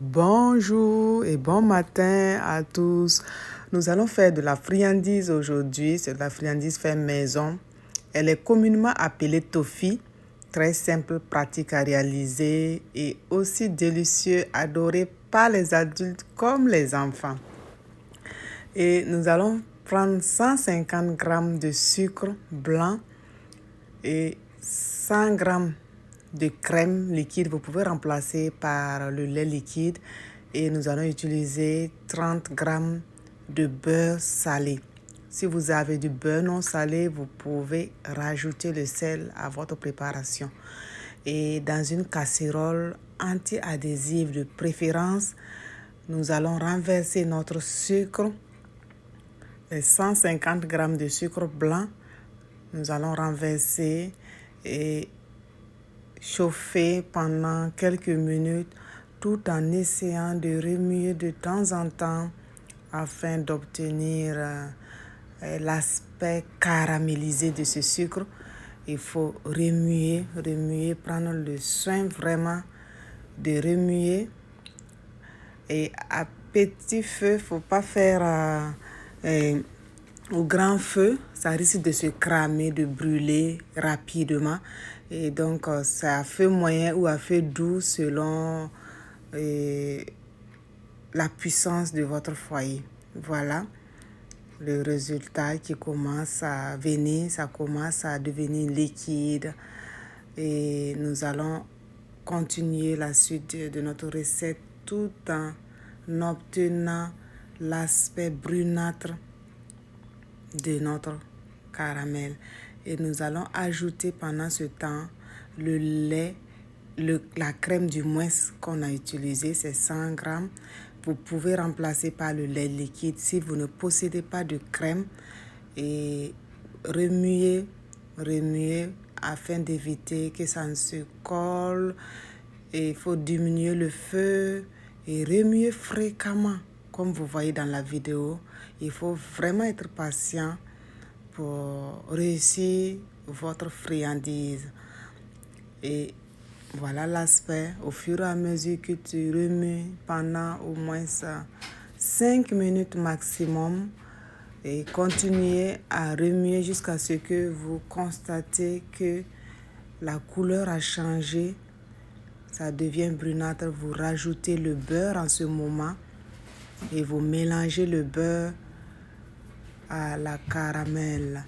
Bonjour et bon matin à tous. Nous allons faire de la friandise aujourd'hui. C'est de la friandise faite maison. Elle est communément appelée tofi. Très simple, pratique à réaliser et aussi délicieux, adoré par les adultes comme les enfants. Et nous allons prendre 150 grammes de sucre blanc et 100 grammes de crème liquide. Vous pouvez remplacer par le lait liquide. Et nous allons utiliser 30 grammes de beurre salé. Si vous avez du beurre non salé, vous pouvez rajouter le sel à votre préparation. Et dans une casserole anti-adhésive de préférence, nous allons renverser notre sucre, les 150 grammes de sucre blanc. Nous allons renverser et chauffer pendant quelques minutes tout en essayant de remuer de temps en temps afin d'obtenir l'aspect caramélisé de ce sucre. Il faut remuer, prendre le soin vraiment de remuer. Et à petit feu, il ne faut pas faire au grand feu, ça risque de se cramer, de brûler rapidement. Et donc, c'est à feu moyen ou à feu doux selon la puissance de votre foyer. Voilà le résultat qui commence à venir, ça commence à devenir liquide. Et nous allons continuer la suite de notre recette tout en obtenant l'aspect brunâtre de notre caramel. Et nous allons ajouter pendant ce temps le lait, la crème du moins qu'on a utilisé, c'est 100 grammes. Vous pouvez remplacer par le lait liquide si vous ne possédez pas de crème. Et remuer afin d'éviter que ça ne se colle. Et il faut diminuer le feu et remuer fréquemment. Comme vous voyez dans la vidéo, il faut vraiment être patient pour réussir votre friandise. Et voilà l'aspect. Au fur et à mesure que tu remues pendant au moins 5 minutes maximum, et continuez à remuer jusqu'à ce que vous constatez que la couleur a changé. Ça devient brunâtre. Vous rajoutez le beurre en ce moment et vous mélangez le beurre à la caramel.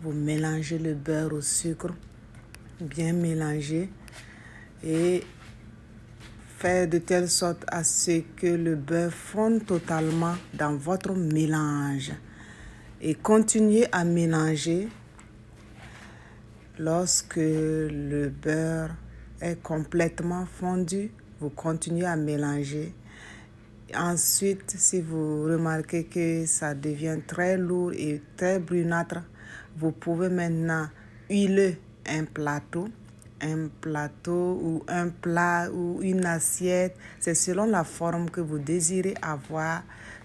Vous mélangez le beurre au sucre, bien mélangé, et faire de telle sorte à ce que le beurre fonde totalement dans votre mélange. Et continuez à mélanger. Lorsque le beurre est complètement fondu, vous continuez à mélanger. Ensuite, si vous remarquez que ça devient très lourd et très brunâtre, vous pouvez maintenant huiler un plateau ou un plat ou une assiette. C'est selon la forme que vous désirez avoir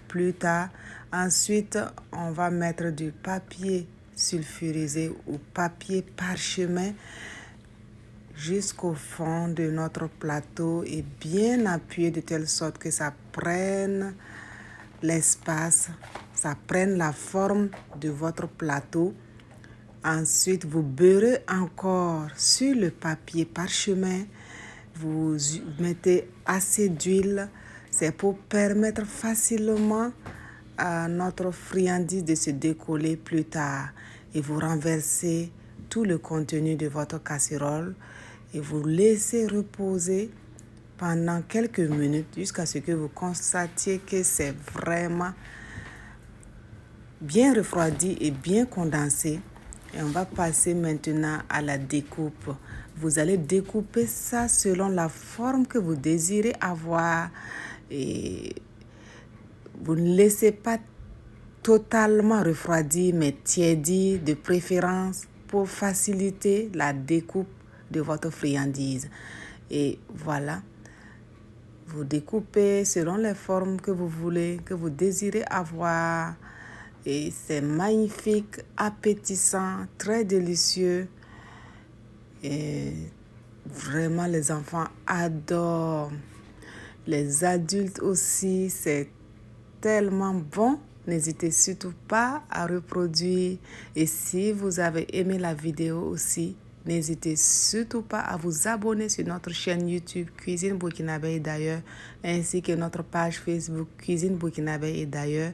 plus tard. Ensuite, on va mettre du papier sulfurisé ou papier parchemin jusqu'au fond de notre plateau et bien appuyé de telle sorte que ça prenne l'espace, ça prenne la forme de votre plateau. Ensuite, vous beurrez encore sur le papier parchemin. Vous mettez assez d'huile. C'est pour permettre facilement à notre friandise de se décoller plus tard. Et vous renversez tout le contenu de votre casserole et vous laissez reposer pendant quelques minutes jusqu'à ce que vous constatiez que c'est vraiment bien refroidi et bien condensé. Et on va passer maintenant à la découpe. Vous allez découper ça selon la forme que vous désirez avoir. Et vous ne laissez pas totalement refroidi, mais tiédi de préférence pour faciliter la découpe de votre friandise. Et voilà, vous découpez selon les formes que vous voulez, que vous désirez avoir. Et c'est magnifique, appétissant, très délicieux. Et vraiment, les enfants adorent. Les adultes aussi, c'est tellement bon. N'hésitez surtout pas à reproduire. Et si vous avez aimé la vidéo aussi, n'hésitez surtout pas à vous abonner sur notre chaîne YouTube Cuisine Burkinabé et d'ailleurs, ainsi que notre page Facebook Cuisine Burkinabé et d'ailleurs.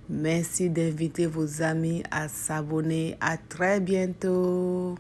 Merci d'inviter vos amis à s'abonner. À très bientôt.